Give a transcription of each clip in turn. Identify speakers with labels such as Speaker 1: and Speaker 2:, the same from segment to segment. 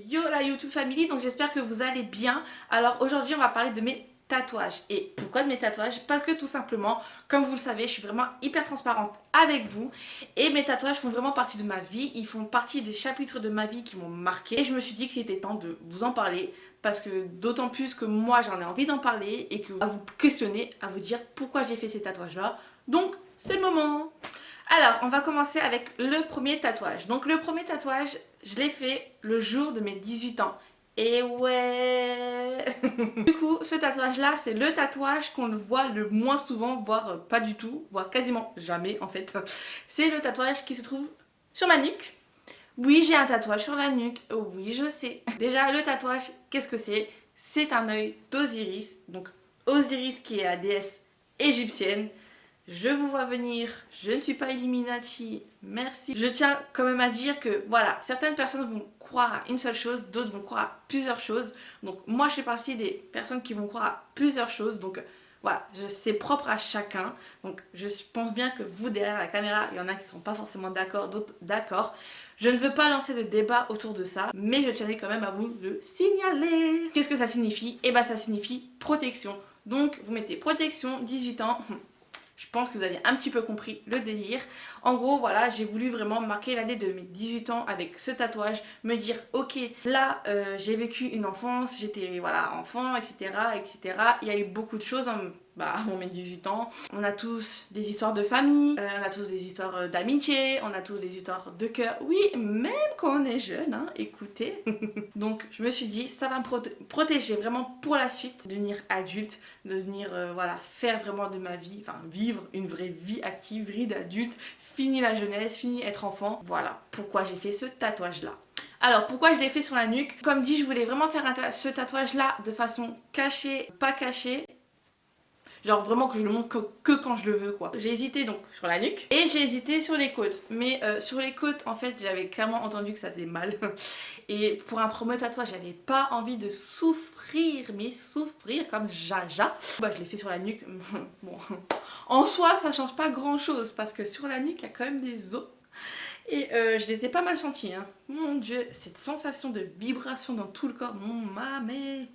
Speaker 1: Yo la YouTube family, donc j'espère que vous allez bien. Alors aujourd'hui on va parler de mes tatouages. Et pourquoi de mes tatouages? Parce que tout simplement, comme vous le savez, je suis vraiment hyper transparente avec vous. Et mes tatouages font vraiment partie de ma vie. Ils font partie des chapitres de ma vie qui m'ont marqué. Et je me suis dit que c'était temps de vous en parler. Parce que d'autant plus que moi j'en ai envie d'en parler. Et que à vous questionner, à vous dire pourquoi j'ai fait ces tatouages là. Donc c'est le moment. Alors, on va commencer avec le premier tatouage. Donc le premier tatouage, je l'ai fait le jour de mes 18 ans. Et ouais. Du coup, ce tatouage-là, c'est le tatouage qu'on le voit le moins souvent, voire pas du tout, voire quasiment jamais en fait. C'est le tatouage qui se trouve sur ma nuque. Oui, j'ai un tatouage sur la nuque. Oui, je sais. Déjà, le tatouage, qu'est-ce que c'est? C'est un œil d'Osiris. Donc, Osiris qui est la déesse égyptienne. Je vous vois venir, je ne suis pas Illuminati, merci. Je tiens quand même à dire que voilà, certaines personnes vont croire à une seule chose, d'autres vont croire à plusieurs choses. Donc moi je fais partie des personnes qui vont croire à plusieurs choses. Donc voilà, c'est propre à chacun. Donc je pense bien que vous derrière la caméra, il y en a qui ne sont pas forcément d'accord, d'autres d'accord. Je ne veux pas lancer de débat autour de ça, mais je tenais quand même à vous le signaler. Qu'est-ce que ça signifie? Eh bien ça signifie protection. Donc vous mettez protection, 18 ans. Je pense que vous avez un petit peu compris le délire. En gros, voilà, j'ai voulu vraiment marquer l'année de mes 18 ans avec ce tatouage. Me dire, ok, là, j'ai vécu une enfance, j'étais, voilà, enfant, etc., etc. Il y a eu beaucoup de choses avant mes 18 ans. On a tous des histoires de famille, on a tous des histoires d'amitié, on a tous des histoires de cœur. Oui, même quand on est jeune, hein, écoutez. Donc, je me suis dit, ça va me protéger vraiment pour la suite, devenir adulte, de devenir, voilà, faire vraiment de ma vie, enfin, vivre une vraie vie active, vie d'adulte, fini la jeunesse, fini être enfant. Voilà pourquoi j'ai fait ce tatouage là. Alors pourquoi je l'ai fait sur la nuque? Comme dit, je voulais vraiment faire ce tatouage là de façon cachée, pas cachée. Genre vraiment que je le montre que quand je le veux quoi. J'ai hésité donc sur la nuque et j'ai hésité sur les côtes. Mais sur les côtes en fait j'avais clairement entendu que ça faisait mal. Et pour un premier tatouage j'avais pas envie de souffrir, mais souffrir comme Jaja. Bah je l'ai fait sur la nuque. Bon, en soi ça change pas grand chose parce que sur la nuque il y a quand même des os. Et je les ai pas mal sentis, hein. Mon dieu, cette sensation de vibration dans tout le corps, mon mamé.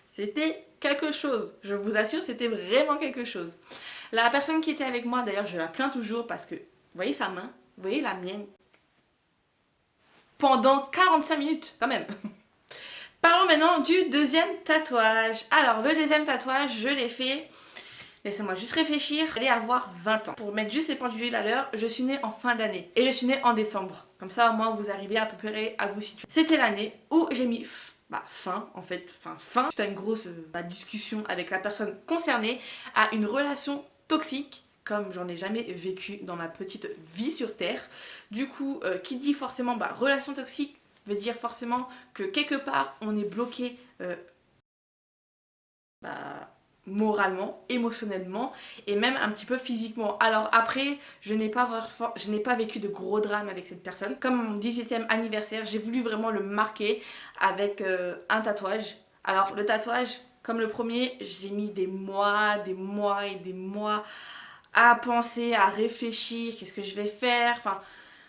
Speaker 1: C'était quelque chose, je vous assure, c'était vraiment quelque chose. La personne qui était avec moi, d'ailleurs, je la plains toujours parce que, vous voyez sa main, vous voyez la mienne, pendant 45 minutes quand même. Parlons maintenant du deuxième tatouage. Alors, le deuxième tatouage, je l'ai fait, laissez-moi juste réfléchir, j'allais avoir 20 ans. Pour mettre juste les pendules à l'heure, je suis née en fin d'année et je suis née en décembre. Comme ça, au moins, vous arrivez à peu près à vous situer. C'était l'année où j'ai mis fin en fait, fin. C'était une grosse discussion avec la personne concernée à une relation toxique comme j'en ai jamais vécu dans ma petite vie sur terre. Du coup, qui dit forcément relation toxique veut dire forcément que quelque part on est bloqué moralement, émotionnellement et même un petit peu physiquement. Alors après, je n'ai pas vécu de gros drames avec cette personne. Comme mon 18e anniversaire, j'ai voulu vraiment le marquer avec un tatouage. Alors le tatouage, comme le premier, j'ai mis des mois et des mois à penser, à réfléchir, qu'est-ce que je vais faire, enfin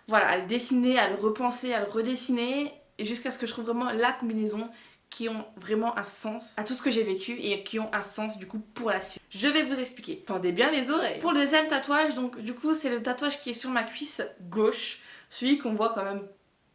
Speaker 1: voilà, à le dessiner, à le repenser, à le redessiner, et jusqu'à ce que je trouve vraiment la combinaison qui ont vraiment un sens à tout ce que j'ai vécu et qui ont un sens du coup pour la suite. Je vais vous expliquer. Tendez bien les oreilles. Pour le deuxième tatouage, donc du coup c'est le tatouage qui est sur ma cuisse gauche, celui qu'on voit quand même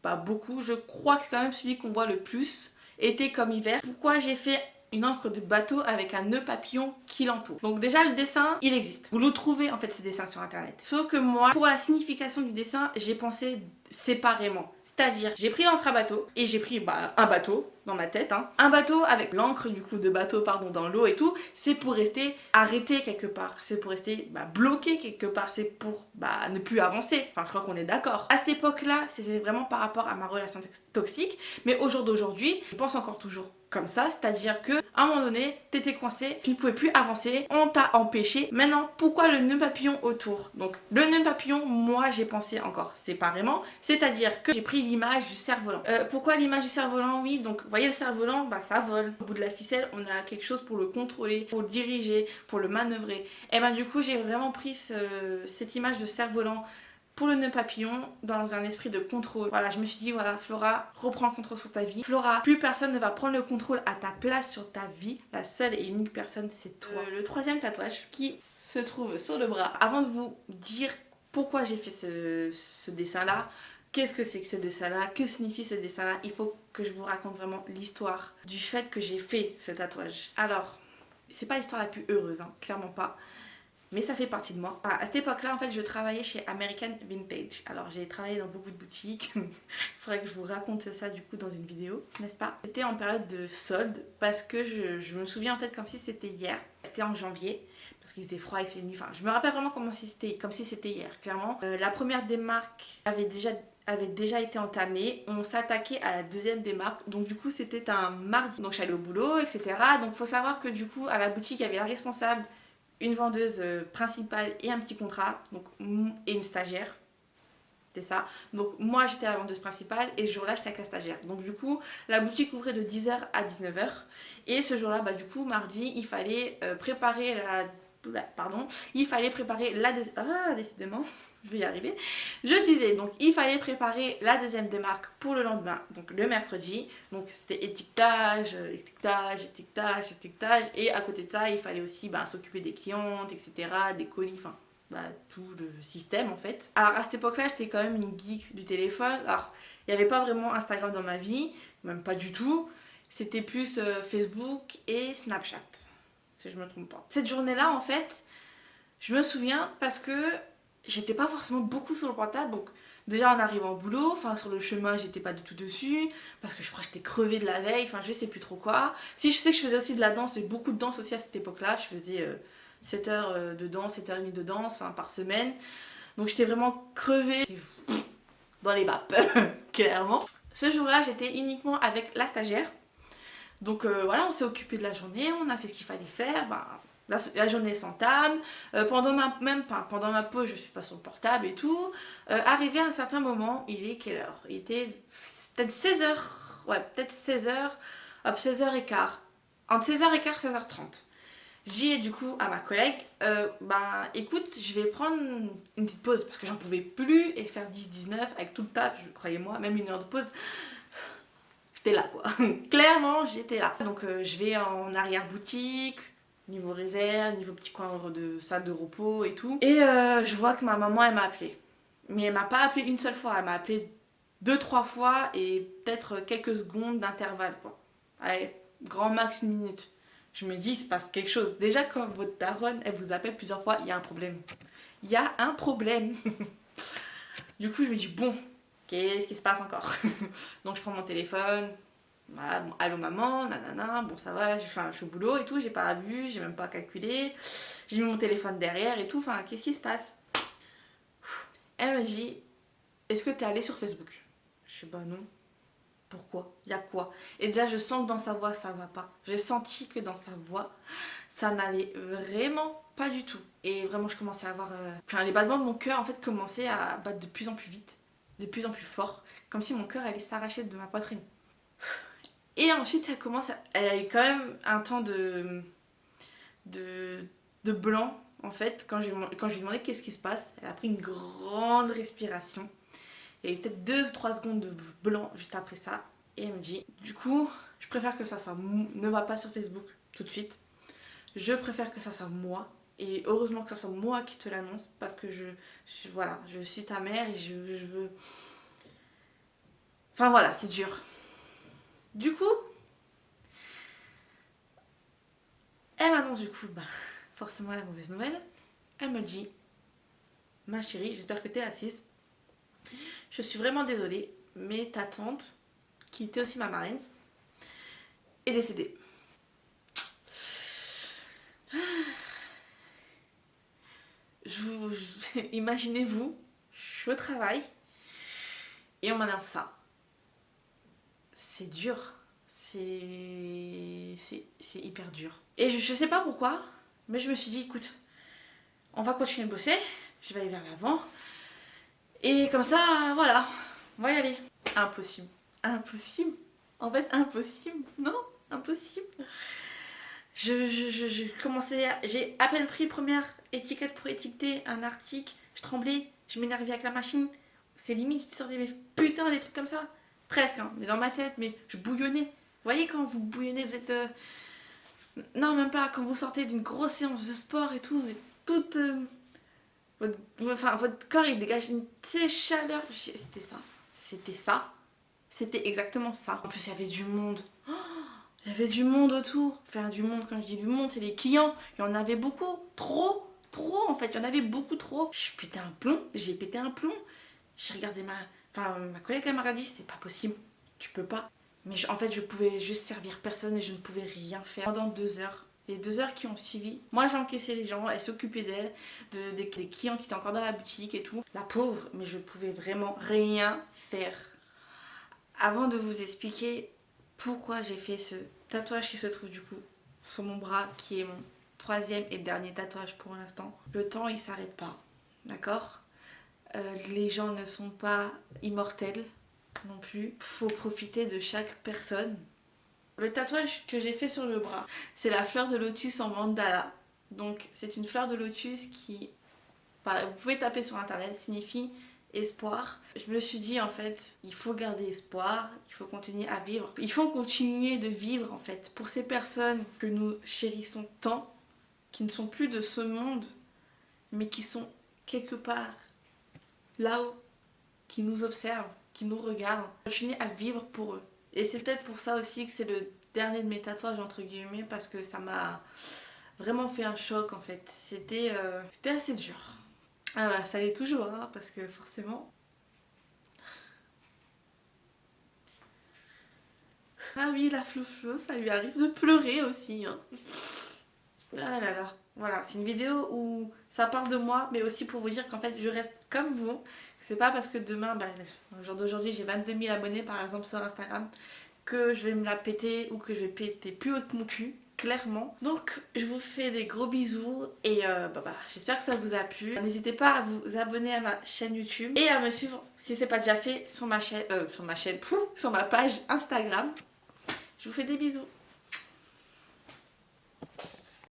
Speaker 1: pas beaucoup, je crois que c'est quand même celui qu'on voit le plus, été comme hiver. Pourquoi j'ai fait une encre de bateau avec un nœud papillon qui l'entoure. Donc déjà le dessin, il existe. Vous le trouvez en fait ce dessin sur internet. Sauf que moi, pour la signification du dessin, j'ai pensé séparément. C'est-à-dire, j'ai pris l'encre à bateau et j'ai pris un bateau dans ma tête. Hein. Un bateau avec l'encre du coup de bateau pardon dans l'eau et tout, c'est pour rester arrêté quelque part. C'est pour rester bloqué quelque part. C'est pour ne plus avancer. Enfin, je crois qu'on est d'accord. À cette époque-là, c'était vraiment par rapport à ma relation toxique. Mais au jour d'aujourd'hui, je pense encore toujours comme ça, c'est-à-dire que à un moment donné, t'étais coincé, tu ne pouvais plus avancer, on t'a empêché. Maintenant, pourquoi le nœud papillon autour? Donc le nœud papillon, moi j'ai pensé encore séparément, c'est-à-dire que j'ai pris l'image du cerf-volant. Pourquoi l'image du cerf-volant? Oui, donc vous voyez le cerf-volant, ça vole. Au bout de la ficelle, on a quelque chose pour le contrôler, pour le diriger, pour le manœuvrer. Et du coup, j'ai vraiment pris cette image de cerf-volant pour le nœud papillon dans un esprit de contrôle. Voilà, je me suis dit, voilà, Flora, reprends le contrôle sur ta vie. Flora, plus personne ne va prendre le contrôle à ta place sur ta vie. La seule et unique personne, c'est toi. Le troisième tatouage qui se trouve sur le bras. Avant de vous dire pourquoi j'ai fait ce dessin-là, qu'est-ce que c'est que ce dessin-là, que signifie ce dessin-là, il faut que je vous raconte vraiment l'histoire du fait que j'ai fait ce tatouage. Alors, c'est pas l'histoire la plus heureuse, hein, clairement pas. Mais ça fait partie de moi. À cette époque-là, en fait, je travaillais chez American Vintage. Alors, j'ai travaillé dans beaucoup de boutiques. Il faudrait que je vous raconte ça du coup dans une vidéo, n'est-ce pas? C'était en période de solde parce que je me souviens en fait comme si c'était hier. C'était en janvier parce qu'il faisait froid, il faisait nuit. Enfin, je me rappelle vraiment comme si c'était hier, clairement. La première démarque avait déjà été entamée. On s'attaquait à la deuxième démarque. Donc, du coup, c'était un mardi. Donc, j'allais au boulot, etc. Donc, il faut savoir que du coup, à la boutique, il y avait la responsable, une vendeuse principale et un petit contrat, donc, et une stagiaire. C'est ça. Donc moi j'étais la vendeuse principale et ce jour-là j'étais avec la stagiaire. Donc du coup la boutique ouvrait de 10h à 19h. Et ce jour-là, bah du coup mardi, il fallait préparer décidément, je vais y arriver. Je disais, donc il fallait préparer la deuxième démarque pour le lendemain, donc le mercredi. Donc c'était étiquetage. Et à côté de ça, il fallait aussi s'occuper des clientes, etc., des colis, enfin tout le système en fait. Alors à cette époque-là, j'étais quand même une geek du téléphone. Alors il n'y avait pas vraiment Instagram dans ma vie, même pas du tout. C'était plus Facebook et Snapchat, si je me trompe pas. Cette journée-là, en fait, je me souviens parce que j'étais pas forcément beaucoup sur le portable. Donc déjà en arrivant au boulot, enfin sur le chemin, j'étais pas du tout dessus parce que je crois que j'étais crevée de la veille, enfin je sais plus trop quoi. Si je sais que je faisais aussi de la danse et beaucoup de danse aussi à cette époque-là, je faisais 7 heures de danse, 7h30 de danse, enfin par semaine. Donc j'étais vraiment crevée dans les vapes, clairement. Ce jour-là, j'étais uniquement avec la stagiaire. Donc voilà, on s'est occupé de la journée, on a fait ce qu'il fallait faire. La journée s'entame. Pendant ma pause, je suis pas sur le portable et tout. Arrivé à un certain moment, il est quelle heure? Il était peut-être 16h. Ouais, peut-être 16h. Hop, 16h15. Entre 16h15 et 16h30. J'y ai du coup à ma collègue, écoute, je vais prendre une petite pause parce que j'en pouvais plus et faire 10-19 avec tout le taf, croyez-moi, même une heure de pause, j'étais là quoi. Clairement, j'étais là. Donc je vais en arrière-boutique, niveau réserve, niveau petit coin de salle de repos et tout. Et je vois que ma maman, elle m'a appelé. Mais elle m'a pas appelé une seule fois, elle m'a appelé 2-3 fois et peut-être quelques secondes d'intervalle quoi. Allez, grand max une minute. Je me dis, il se passe quelque chose. Déjà, quand votre daronne, elle vous appelle plusieurs fois, il y a un problème. Il y a un problème. Du coup, je me dis, bon, qu'est-ce qui se passe encore? Donc, je prends mon téléphone. Voilà, bon, allô maman, nanana, bon ça va, je suis au boulot et tout, j'ai pas vu, j'ai même pas calculé. J'ai mis mon téléphone derrière et tout, enfin, qu'est-ce qui se passe? Elle me dit, est-ce que t'es allée sur Facebook? Je dis, bah non. Pourquoi? Il y a quoi? Et déjà je sens que dans sa voix ça va pas. J'ai senti que dans sa voix ça n'allait vraiment pas du tout. Et vraiment je commençais à avoir... Enfin les battements de mon cœur en fait commençaient à battre de plus en plus vite. De plus en plus fort. Comme si mon cœur allait s'arracher de ma poitrine. Et ensuite elle a eu quand même un temps de blanc en fait. Quand je lui ai demandé qu'est-ce qui se passe, elle a pris une grande respiration. Il y a eu peut-être 2-3 secondes de blanc juste après ça. Et elle me dit, du coup, je préfère que ça soit... Ne va pas sur Facebook tout de suite. Je préfère que ça soit moi. Et heureusement que ça soit moi qui te l'annonce. Parce que voilà, je suis ta mère et je veux... Enfin voilà, c'est dur. Du coup, elle m'annonce du coup, forcément la mauvaise nouvelle. Elle me dit, ma chérie, j'espère que t'es assise. Je suis vraiment désolée, mais ta tante, qui était aussi ma marraine, est décédée. Imaginez-vous, je suis au travail et on m'annonce ça. C'est dur, c'est hyper dur. Et je sais pas pourquoi, mais je me suis dit, écoute, on va continuer de bosser, je vais aller vers l'avant. Et comme ça, voilà, on va y aller. Impossible. Impossible. En fait, impossible. Non, impossible. J'ai à peine pris première étiquette pour étiqueter un article. Je tremblais. je m'énervais avec la machine. C'est limite, je sortais mes putains des trucs comme ça. Presque, hein, mais dans ma tête, mais je bouillonnais. Vous voyez, quand vous bouillonnez, vous êtes. Non, même pas. Quand vous sortez d'une grosse séance de sport et tout, vous êtes toute. Votre corps, il dégage une telle chaleur. C'était ça. C'était ça. C'était exactement ça. En plus, il y avait du monde. Oh, il y avait du monde autour. Enfin, du monde, quand je dis du monde, c'est les clients. Il y en avait beaucoup. Trop. Trop, en fait. Il y en avait beaucoup trop. Je pétais un plomb. J'ai pété un plomb. J'ai regardé ma collègue, elle m'a dit, c'est pas possible. Tu peux pas. Mais en fait, je pouvais juste servir personne et je ne pouvais rien faire pendant 2 heures. Les 2 heures qui ont suivi, moi j'encaissais les gens, elle s'occupait d'elle, des clients qui étaient encore dans la boutique et tout. La pauvre, mais je pouvais vraiment rien faire. Avant de vous expliquer pourquoi j'ai fait ce tatouage qui se trouve du coup sur mon bras, qui est mon 3e et dernier tatouage pour l'instant, le temps il s'arrête pas, d'accord? Les gens ne sont pas immortels non plus. Faut profiter de chaque personne. Le tatouage que j'ai fait sur le bras, c'est la fleur de lotus en mandala. Donc c'est une fleur de lotus qui, vous pouvez taper sur internet, signifie espoir. Je me suis dit en fait, il faut garder espoir, il faut continuer à vivre. Il faut continuer de vivre en fait pour ces personnes que nous chérissons tant, qui ne sont plus de ce monde, mais qui sont quelque part là-haut, qui nous observent, qui nous regardent. Continuer à vivre pour eux. Et c'est peut-être pour ça aussi que c'est le dernier de mes tatouages entre guillemets, parce que ça m'a vraiment fait un choc en fait. C'était assez dur. Ah bah, ça l'est toujours, hein, parce que forcément. Ah oui, la Flo, ça lui arrive de pleurer aussi. Hein. Ah là là. Voilà, c'est une vidéo où ça parle de moi, mais aussi pour vous dire qu'en fait, je reste comme vous. C'est pas parce que demain, au jour d'aujourd'hui, j'ai 22 000 abonnés par exemple sur Instagram, que je vais me la péter ou que je vais péter plus haut que mon cul, clairement. Donc, je vous fais des gros bisous et j'espère que ça vous a plu. N'hésitez pas à vous abonner à ma chaîne YouTube et à me suivre si c'est pas déjà fait sur ma chaîne, sur ma page Instagram. Je vous fais des bisous.